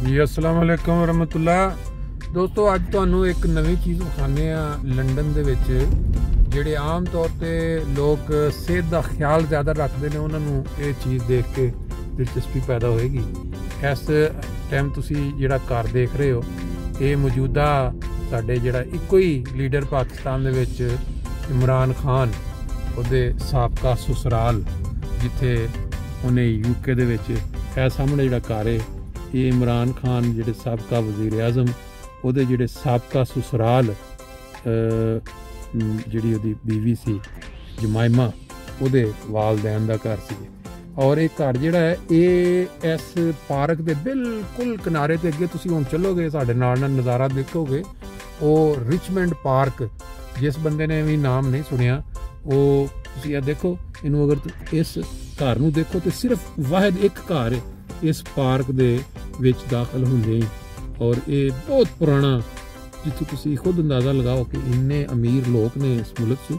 जी अस्सलाम वालेकुम वरहमतुल्लाह। दोस्तों अज तुहानू एक नवी चीज़ विखाने लंडन दे विच जिहड़े आम तौर पर लोग सेहत का ख्याल ज़्यादा रखते हैं उन्होंने ये चीज़ देख के दिलचस्पी पैदा होएगी। इस टाइम तुसी जिहड़ा घर देख रहे हो ये मौजूदा साडे जिहड़ा इको ही लीडर पाकिस्तान दे विच इमरान खान उहदे साबका ससुराल जिथे उन्हें यूके दे विच सामने जिहड़ा घर है ये इमरान खान जिहड़े साबका वज़ीर आज़म उहदे जिहड़े साबका ससुराल जिहड़ी उहदी बीवी सी जमाइमा उहदे वालदैन दा घर सी। और ये घर जिहड़ा है ये इस पार्क के बिल्कुल किनारे ते अगे तुसीं हुण चलोगे साडे नाल नज़ारा देखोगे वो रिचमंड पार्क जिस बंदे ने भी नाम नहीं सुनिया वो तुसीं देखो इनू अगर इस घर नूं देखो तो सिर्फ वाहिद एक घर इस पार्क दे विच दाखिल होंदे और ये बहुत पुराना जिथों तुसीं खुद अंदाज़ा लगाओ कि इन्ने अमीर लोग ने इस मुल्क च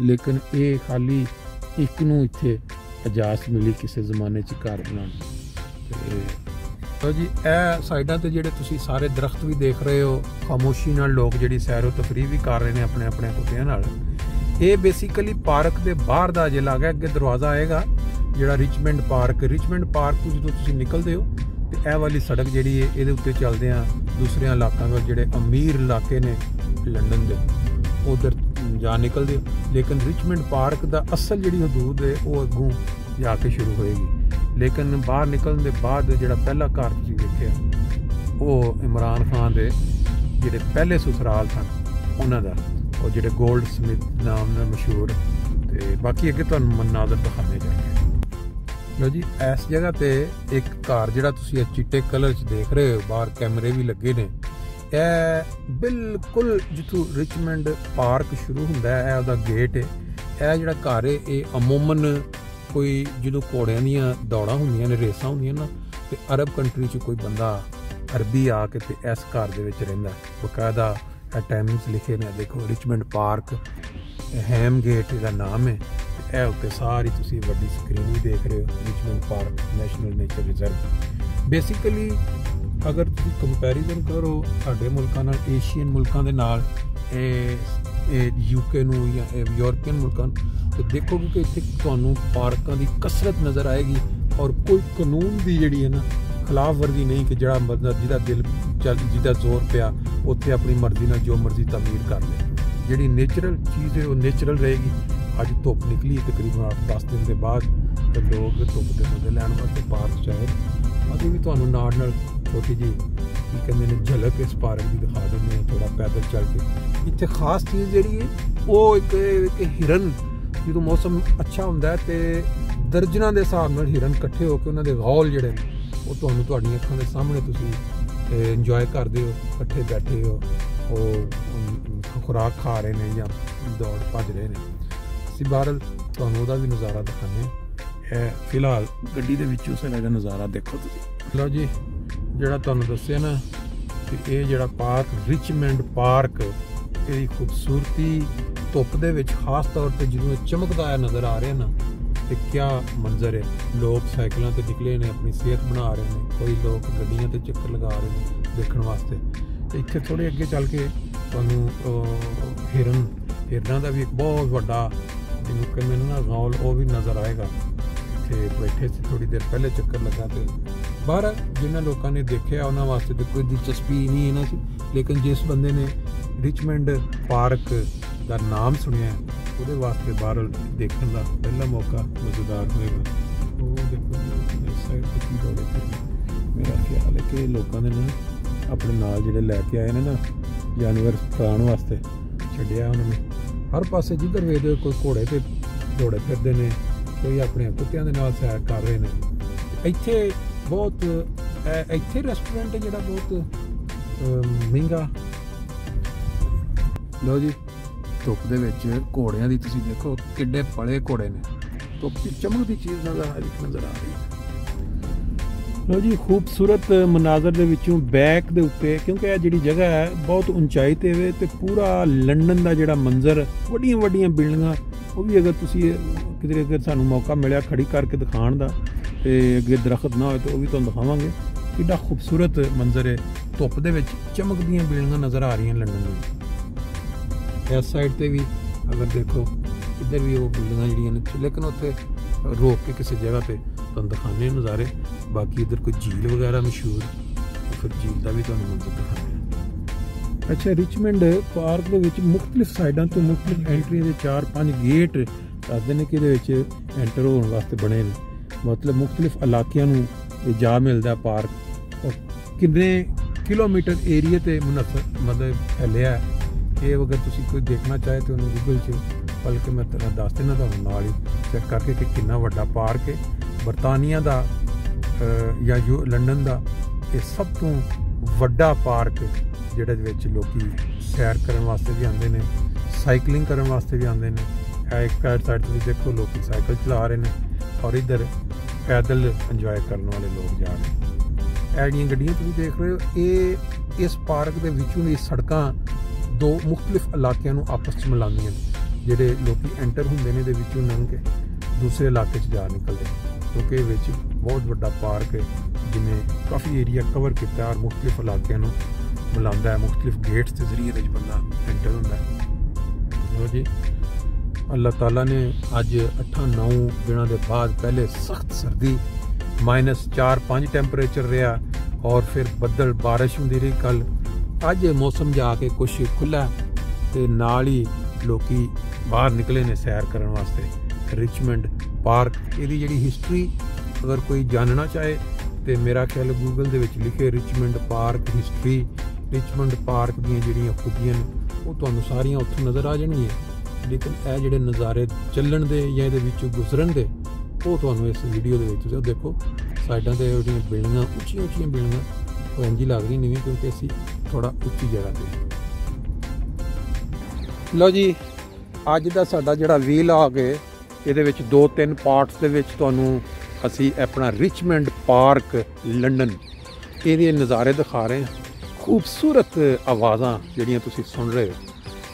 लेकिन ये खाली एक नूं इत्थे इजाज़त मिली किसी ज़माने च घर बनाने। तो जी ए साइडां ते जिहड़े तुसीं सारे दरख्त भी देख रहे हो खामोशी नाल लोग जिहड़ी सैरो तफरीह भी कर रहे हैं अपने अपने कुत्तियां नाल। ये बेसिकली पार्क के बाहर का जे लागा अगे दरवाज़ा आएगा जिहड़ा रिचमंड पार्क तो जो तुसीं निकलते हो तो यह वाली सड़क जिहड़ी है ये उत्ते चलते हैं दूसरे इलाकों में जिहड़े अमीर इलाके ने लंडन के उधर जा निकलते हो। लेकिन रिचमंड पार्क का असल जिहड़ी हदूद है वो अगों जाके शुरू होएगी। लेकिन बाहर निकलने के बाद जिहड़ा पहला घर तुसीं देखिया वो इमरान खान के जिहड़े पहले ससुराल सन उन्हां दा और जिहड़े गोल्ड स्मिथ नाम नाल मशहूर ते बाकी अगे तुहानूं मनाज़र दिखाने जाएंगे। लो जी इस जगह पे एक घर जिहड़ा तुसीं चिट्टे कलर च देख रहे हो बाहर कैमरे भी लगे ने बिल्कुल जिथों रिचमंड पार्क शुरू हुंदा है उहदा गेट है। यह जिहड़ा घर है ये अमूमन कोई जो घोड़ियां दीयां दौड़ां हुंदियां ने रेसां हुंदियां ना ते अरब कंट्री च कोई बंदा अरबी आके ते इस घर दे विच रहिंदा बकायदा टाइमिंग्स लिखे ने देखो रिचमंड पार्क हैम गेट इहदा नाम है। यह उत्ते सारी तुसीं वड्डी स्क्रीन भी देख रहे हो Richmond park national nature reserve. Basically अगर तुसीं कंपैरिजन करो साडे मुल्कां नाल एशियन मुल्कां दे नाल यूके नूं या यूरोपियन मुल्कां तो देखोगे कि इत्थे तुहानूं पार्कां दी कसरत नज़र आएगी और कोई कानून दी जिहड़ी है ना खिलाफ वर्जी नहीं कि जिहड़ा मतलब जिहदा दिल चल जिहदा जोर पिया उत्थे अपनी मर्जी नाल जो मर्जी तमीर कर ले। जिहड़ी नेचुरल चीज़ है वो नेचुरल रहेगी। अज धुप निकली तकरीबन 8-10 दिन के बाद तो लोग धुप के मजे लैन वास्ते पार्क चाहे अभी भी तुहानूं नाल छोटी जी की कहते हैं झलक इस पार्क की दिखा देंगे थोड़ा पैदल चल के। इत्थे खास चीज़ जिहड़ी है वो एक हिरन जो मौसम अच्छा हुंदा है तो दर्जनां के हिसाब नाल हिरन इकट्ठे होकर उन्होंने गौल जिहड़े ने वो तुहानूं तुहाडीआं अखां दे सामने तुसीं इंजॉय करते हो इकट्ठे बैठे हो वो खुराक खा रहे हैं या दौड़ भज रहे हैं। ਅਸੀਂ ਬਾਹਰਲ ਤੁਹਾਨੂੰ ਉਹਦਾ ਵੀ ਨਜ਼ਾਰਾ ਦਿਖਾਉਂਦੇ ਇਹ ਫਿਲਹਾਲ ਗੱਡੀ ਦੇ ਵਿੱਚ ਉਸ ਦਾ ਨਜ਼ਾਰਾ ਦੇਖੋ ਤੁਸੀਂ। ਲਓ ਜੀ ਜਿਹੜਾ ਤੁਹਾਨੂੰ ਦੱਸਿਆ ਨਾ ਕਿ ਇਹ ਜਿਹੜਾ ਪਾਰਕ ਰਿਚਮੰਡ ਪਾਰਕ ਇਹਦੀ ਖੂਬਸੂਰਤੀ ਧੁੱਪ ਦੇ ਵਿੱਚ ਖਾਸ ਤੌਰ ਤੇ ਜਦੋਂ ਇਹ ਚਮਕਦਾ ਆ ਨਜ਼ਰ ਆ ਰਿਹਾ ਨਾ ਤੇ ਕਿਆ ਮੰਜ਼ਰ ਹੈ। ਲੋਕ ਸਾਈਕਲਾਂ ਤੇ ਨਿਕਲੇ ਨੇ ਆਪਣੀ ਸਿਹਤ ਬਣਾ ਰਹੇ ਨੇ ਕੋਈ ਲੋਕ ਗੱਡੀਆਂ ਤੇ ਚੱਕਰ ਲਗਾ ਰਹੇ ਨੇ ਦੇਖਣ ਵਾਸਤੇ। ਤੇ ਇੱਥੇ ਥੋੜੇ ਅੱਗੇ ਚੱਲ ਕੇ ਤੁਹਾਨੂੰ हिरना का भी एक बहुत बड़ा जिन्होंने कहते ना गौल वो भी नज़र आएगा। इतने बैठे से थोड़ी देर पहले चक्कर लगा तो बाहर जिन्होंने लोगों ने देखा उन्होंने वास्ते तो कोई दिलचस्पी नहीं इन्होंने लेकिन जिस बंदे ने रिचमंड पार्क का नाम सुनिया वो वास्ते बाहर देखने का पहला मौका मज़ेदार होएगा। वो देखो इस साइड की दौड़े मेरा ख्याल है कि लोगों ने ना अपने नाल जिहड़े लैके आए ने ना जानवर खाण वास्ते छड्डिया उन्होंने हर पासे जिधर वेखदे कोई घोड़े ते दौड़े फिरदे ने कोई अपने कुत्तियां दे नाल सैर कर रहे हैं। इत्थे बहुत इत्थे रेस्टोरेंट है जिहड़ा बहुत महंगा। लो जी धुप दे विच घोड़ियां दी तुसीं देखो किड्डे पले घोड़े ने धुप च चमकदी चीज़ नज़र आ रही है। लो जी खूबसूरत मनाजर दे विचों बैक दे उत्ते क्योंकि यह जिहड़ी जगह है बहुत ऊंचाई ते वे ते पूरा लंडन का जिहड़ा मंजर वड्डियां वड्डियां बिल्डिंगां वो भी अगर तुसीं किधरे अगर सानूं मौका मिलिया खड़ी करके दिखाण दा ते अगे दरख्त ना होए तो वो भी तुहानूं दिखावांगे। कितना खूबसूरत मंजर है। धुप दे विच चमकदियां बिल्डिंगां नज़र आ रही लंडन में। इस साइड ते भी अगर देखो इधर भी वो बिल्डिंगां जिहड़ियां ने, लेकिन उत्थे रोक के किसी जगह पे तुहानूं दिखाने नज़ारे। बाकी इधर कोई झील वगैरह मशहूर, फिर झील का भी तुहानूं मंजर दिखाने। अच्छा, रिचमंड पार्क दे विच मुख्तलिफ साइडां तो मुख्तलिफ एंट्री के 4-5 गेट दसदे ने कि एंटर होने वास्ते बने ने। मतलब मुख्तलिफ इलाकों में जा मिलता पार्क, और किन्ने किलोमीटर एरिए ते मतलब फैलिया है। ये अगर तुसी कोई देखना चाहे तो उन्होंने गूगल च, बल्कि मैं दस देना तुहानूं नाल ही चैक करके कि कितना वड्डा पार्क है। बरतानिया दा या जो लंडन दा ये सब तो वड्डा पार्क जिहदे विच लोकी सैर करन वास्ते भी आंदे ने, साइकलिंग करन वास्ते भी आंदे ने। एक साइड तुसीं देखो लोग साइकिल चला रहे हैं, और इधर पैदल इंजॉय करने वाले लोग जा रहे हैं। ऐ जिहड़ियां गड्डियां तुसीं देख रहे हो, ये इस पार्क के विचों दी सड़कां दो मुख्तलिफ इलाकों नूं आपस च मिलांदियां ने। जिहड़े लोग एंटर होंदे ने दे विचों लंघ के दूसरे इलाके च जा निकलदे, क्योंकि विच बहुत वड्डा पार्क है जिन्हें काफ़ी एरिया कवर किया और मुख्तलिफ इलाकों नूं मिलांदा है। मुख्तलिफ गेट्स के जरिए बंदा एंटर होंदा है। जी अल्लाह ताला ने अज 8-9 दिनों के बाद पहले सख्त सर्दी -4-5 टैंपरेचर रहा, और फिर बदल बारिश होंदी रही कल। अज मौसम जाके कुछ खुला तो नाल ही लोकी बाहर निकले ने सैर करने वास्ते। रिचमंड पार्क इहदी जिहड़ी हिस्टरी अगर कोई जानना चाहे तो मेरा ख्याल गूगल दे विच लिखे Richmond Park history, Richmond Park दी जिहड़ियां खूबियां ने वो तुहानूं सारियां उत्थों नज़र आ जाणगियां। लेकिन यह जिहड़े नज़ारे चलण दे या इहदे विचों गुजरन दे वो तुहानूं इस वीडियो दे विच देखो। साइडां ते जिहड़ियां बिल्डिंगां उच्चियां बिल्डिंगां वो इंज ही लगदी नहीं, क्योंकि असीं थोड़ा उच्ची जगह ते। लो जी, अज दा साडा जिहड़ा वीलॉग है इहदे विच 2-3 पार्ट्स दे विच तुहानूं असीं अपना रिचमंड पार्क लंडन इहदे नज़ारे दिखा रहे हैं। खूबसूरत आवाज़ां जिहड़ियां तुसीं सुन रहे हो,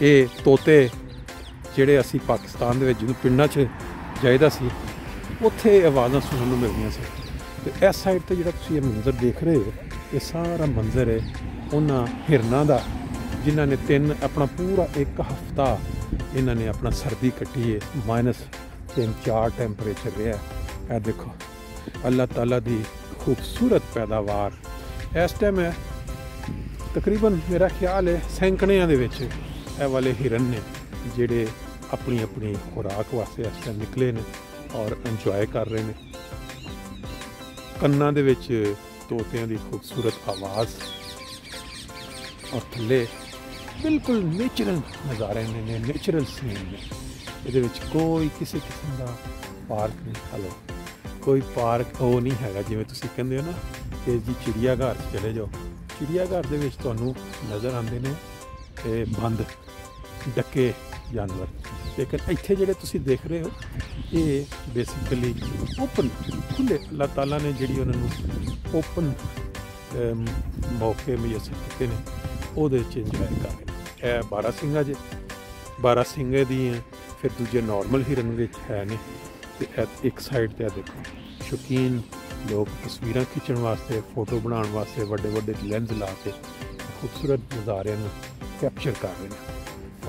ये तोते ਜਿਹੜੇ ਅਸੀਂ ਪਾਕਿਸਤਾਨ ਦੇ ਵਿੱਚ ਜਦੋਂ ਪਿੰਡਾਂ 'ਚ ਜਾਈਦਾ ਸੀ ਉੱਥੇ ਆਵਾਜ਼ਾਂ ਸੁਣਨ ਨੂੰ ਮਿਲਦੀਆਂ ਸੀ। ਤੇ ਇਸ ਸਾਈਡ ਤੇ ਜਿਹੜਾ ਤੁਸੀਂ ਇਹ ਮੰਜ਼ਰ ਦੇਖ ਰਹੇ ਹੋ, ਇਹ ਸਾਰਾ ਮੰਜ਼ਰ ਹੈ ਉਹਨਾਂ ਹਿਰਨਾਂ ਦਾ ਜਿਨ੍ਹਾਂ ਨੇ ਆਪਣਾ ਪੂਰਾ 1 ਹਫ਼ਤਾ ਇਹਨਾਂ ਨੇ ਆਪਣਾ ਸਰਦੀ ਕੱਟੀ ਹੈ। -3-4 ਟੈਂਪਰੇਚਰ ਰਿਹਾ। ਇਹ ਦੇਖੋ ਅੱਲਾਹ ਤਾਲਾ ਦੀ ਖੂਬਸੂਰਤ ਪੈਦਾਵਾਰ। ਇਸ ਟਾਈਮ ਹੈ ਤਕਰੀਬਨ ਮੇਰਾ ਖਿਆਲ ਹੈ ਸੈਂਕੜਿਆਂ ਦੇ ਵਿੱਚ ਇਹ ਵਾਲੇ ਹਿਰਨ ਨੇ ਜਿਹੜੇ अपनी अपनी खुराक वास्ते इस टाइम निकले ने और इंजॉय कर रहे हैं। कन्ना दे विच तोतियां दी खूबसूरत आवाज़ और थल्ले बिल्कुल नेचुरल नज़ारे ने, नेचुरल सीन ने। इहदे विच कोई किसी किस्म का पार्क नहीं। हलो कोई पार्क वो नहीं हैगा जिवें तुसीं कहंदे हो ना कि जी चिड़ियाघर चले जाओ। चिड़ियाघर दे विच तुहानूं नज़र आउंदे ने बंद डके जानवर, लेकिन इत्थे जिहड़े तुसीं देख रहे हो ये बेसिकली ओपन खुले अल्लाह ताला ने जिहड़ी उन्हां नूं ओपन मौके मुयसर कीते ने ਉਹਦੇ 'ਚ ਇੰਜੋਏ ਕਰ ਰਹੇ ਨੇ। ਇਹ ਬਾਰਾਸਿੰਗਾ ਜੇ ਬਾਰਾਸਿੰਗੇ ਦੀ ਫਿਰ ਦੂਜੇ ਨਾਰਮਲ ਹਿਰਨ ਵਿੱਚ ਹੈ ਨੇ। ਤੇ ਇੱਕ ਸਾਈਡ 'ਤੇ ਆ ਦੇਖੋ ਸ਼ੌਕੀਨ ਲੋਕ ਤਸਵੀਰਾਂ ਖਿੱਚਣ ਵਾਸਤੇ, ਫੋਟੋ ਬਣਾਉਣ ਵਾਸਤੇ ਵੱਡੇ ਵੱਡੇ ਲੈਂਸ ਲਾ ਕੇ ਖੂਬਸੂਰਤ ਨਜ਼ਾਰਿਆਂ ਨੂੰ ਕੈਪਚਰ ਕਰ ਰਹੇ ਨੇ।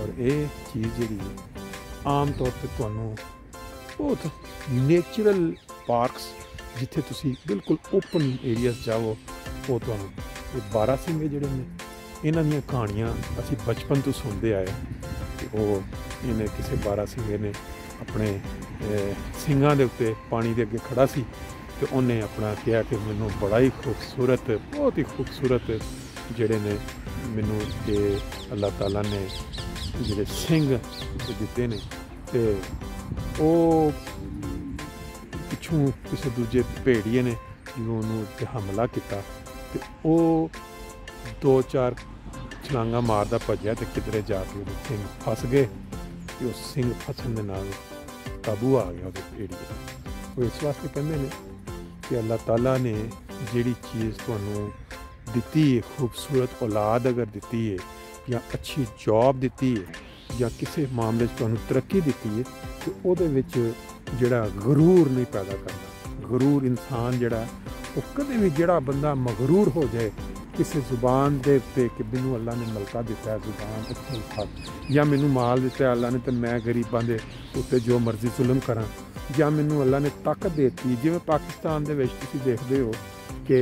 और ये चीज़ जी आम तौर पर तुहानूं बहुत नेचुरल पार्क्स जिथे तुसी बिल्कुल ओपन एरियाज जाओ वो तुहानूं ये बारासिंगे जिहड़े ने इन्हां दीयां कहानियां असीं बचपन तो सुनते आए। ते वो इन्हें किसी बारासिंगे ने अपने सिंगां दे उत्ते पानी दे अगे खड़ा सी ते उन्हें अपना कहा कि मैनूं बड़ा ही खूबसूरत बहुत ही खूबसूरत जिहड़े ने मैनूं ये अल्लाह ताला ने ਜਿਹੜੇ ਸਿੰਘ ਦਿੱਤੇ ਨੇ। ਤੇ ਉਹ ਪਿੱਛੋਂ ਕਿਸੇ ਦੂਜੇ ਭੇੜੀਏ ਨੇ ਜਿਹਨੂੰ ਉਹਨੂੰ ਉੱਤੇ ਹਮਲਾ ਕੀਤਾ ਤੇ ਉਹ 2-4 ਛਲਾਂਗਾ ਮਾਰਦਾ ਭੱਜਿਆ ਤੇ ਕਿਧਰੇ ਜਾ ਕੇ ਉਹ ਸਿੰਘ ਫਸ ਗਏ ਤੇ ਉਹ ਸਿੰਘ ਫਸਣ ਦੇ ਨਾਲ ਕਾਬੂ ਆ ਗਿਆ ਉਹਦੇ ਭੇੜੀਏ। ਉਹ ਇਸ ਵਾਸਤੇ ਕਹਿੰਦੇ ਨੇ ਕਿ ਅੱਲਾਹ ਤਾਲਾ ਨੇ ਜਿਹੜੀ ਚੀਜ਼ ਤੁਹਾਨੂੰ ਦਿੱਤੀ ਹੈ, ਖੂਬਸੂਰਤ ਔਲਾਦ ਅਗਰ ਦਿੱਤੀ ਹੈ ਜਾਂ अच्छी जॉब दी है या किसी मामले तुहानूं तरक्की दी है तो वो जिहड़ा गरूर नहीं पैदा करना। गरूर इंसान जिहड़ा वो कदे भी जिहड़ा बंदा मगरूर हो जाए किसी जुबान के उत्ते कि मैनू अल्लाह ने मलका दिता है जुबान या मैनू माल दिता है अल्लाह ने तो मैं गरीबां दे उत्ते जो मर्जी जुल्म करा या मैनू अल्लाह ने ताकत देती जिवें पाकिस्तान दे विच तुसीं देखदे हो कि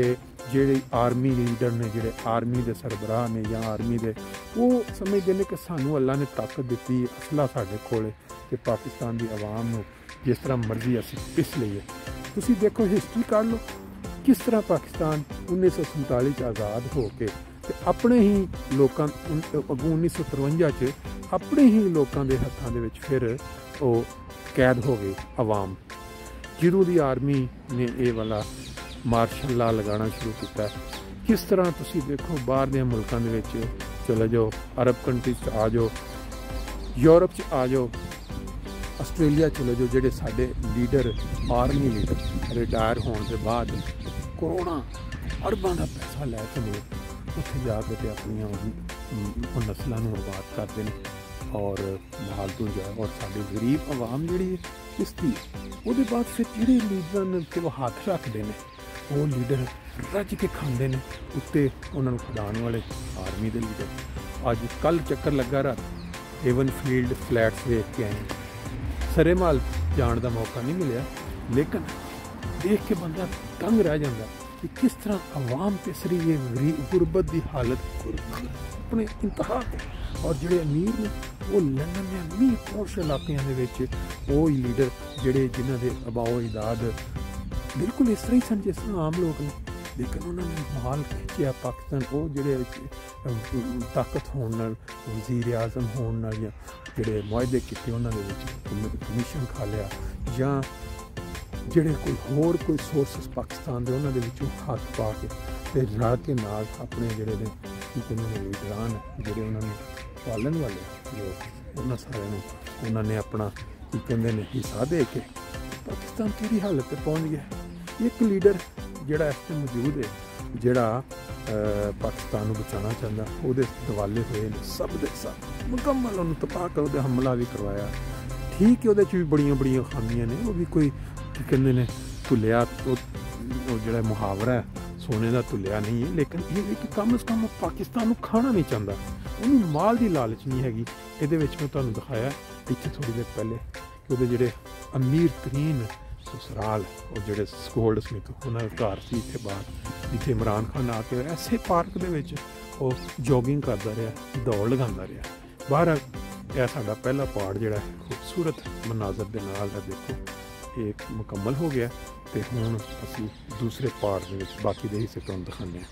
ਜਿਹੜੇ आर्मी लीडर ने ਜਿਹੜੇ आर्मी के सरबराह ने या आर्मी के वो समझते हैं कि सानू अल्लाह ने ताकत दी असला साढ़े कोले कि पाकिस्तान की आवाम नू जिस तरह मर्जी असीं पिस लईए। तुसीं देखो हिस्टरी कर लो किस तरह पाकिस्तान 1947 आज़ाद हो के अपने ही लोगों अगों 1953 अपने ही लोगों के हत्थों दे विच फिर वो कैद हो गई आवाम। ਜਦੋਂ ਦੀ आर्मी ने ये वाला मार्शल ला लगाना शुरू किया। किस तरह तुसी देखो बाहर दे मुल्कों दे विच चले जाओ, अरब कंट्रीज आ जाओ, यूरोप च आ जाओ, आस्ट्रेलिया चले जाओ, जेडे साडे लीडर आर्मी लीडर रिटायर होने के बाद करोड़ां अरबां का पैसा लैके मुल्क उत्थे जाके ते अपनी नस्लों को आबाद करते हैं और फालतू जाए और साडी गरीब आवाम जिहड़ी किसती ਉਹਦੇ बाद फिर ਜਿਹੜੇ लीडर ने उत्ते वो हाथ रखते हैं वो लीडर रज के खाते हैं उत्ते उन्होंने खिलाने वाले आर्मी के लीडर। अज कल चक्कर लगा रहा एवन फील्ड फ्लैट्स देख के आए, सरेमाल जाने का मौका नहीं मिला लेकिन देख के बंदा तंग रह जाता कि किस तरह आवाम पिसरी है गुरबत की हालत अपने इंतहा और जोड़े अमीर ने वो लंदन के अमीर पोश इलाकों वो ही लीडर जोड़े जिन्हों के अबाओ इदाद बिल्कुल इस तरह ही सन जिस तरह आम लोग ने लेकिन उन्होंने माल खिंचिया पाकिस्तान वो जोड़े ताकत होने वजीर आजम होने या जोड़े मुआहदे किए उन्होंने कमीशन खा लिया या जोड़े कोई होर कोई सोर्सिस पाकिस्तान के उन्होंने हाथ पा के रल के नाल अपने जोड़े लीडरान जोड़े उन्होंने पालन वाले लोग उन्होंने सारे उन्होंने अपना की कहते हैं हिस्सा दे के पाकिस्तान की हालत पर पहुँच गया। एक लीडर जोड़ा इस मौजूद है जोड़ा पाकिस्तान को बचाना चाहता वो दवाले हुए सब दे सब मुकम्मल उन्होंने तबाह कर हमला भी करवाया। ठीक है वो भी बड़िया बड़िया खामियां ने वो भी कोई कहते हैं धुलिया तो जोड़ा मुहावरा है सोने का धुलिया नहीं है लेकिन ये कि कम अज़ कम पाकिस्तान को खाना नहीं चाहता उन्होंने माल की लालच नहीं हैगी। ये मैं तुहानूं दिखाया इत्थे थोड़ी देर पहले कि वो जोड़े अमीर तरीन ससुराल और जोड़े गोल्ड स्मिथ उन्होंने घर से इतने बाहर जिथे इमरान खान आके ऐसे पार्क के जॉगिंग करता रहा दौड़ लगाता रहा बाहर। यह साडा पहला पार्ट जोड़ा खूबसूरत मनाजर के नाल देखो एक मुकम्मल हो गया तो हुण असीं दूसरे पार्ट के बाकी दे हिस्से तुहानूं दिखाने हैं।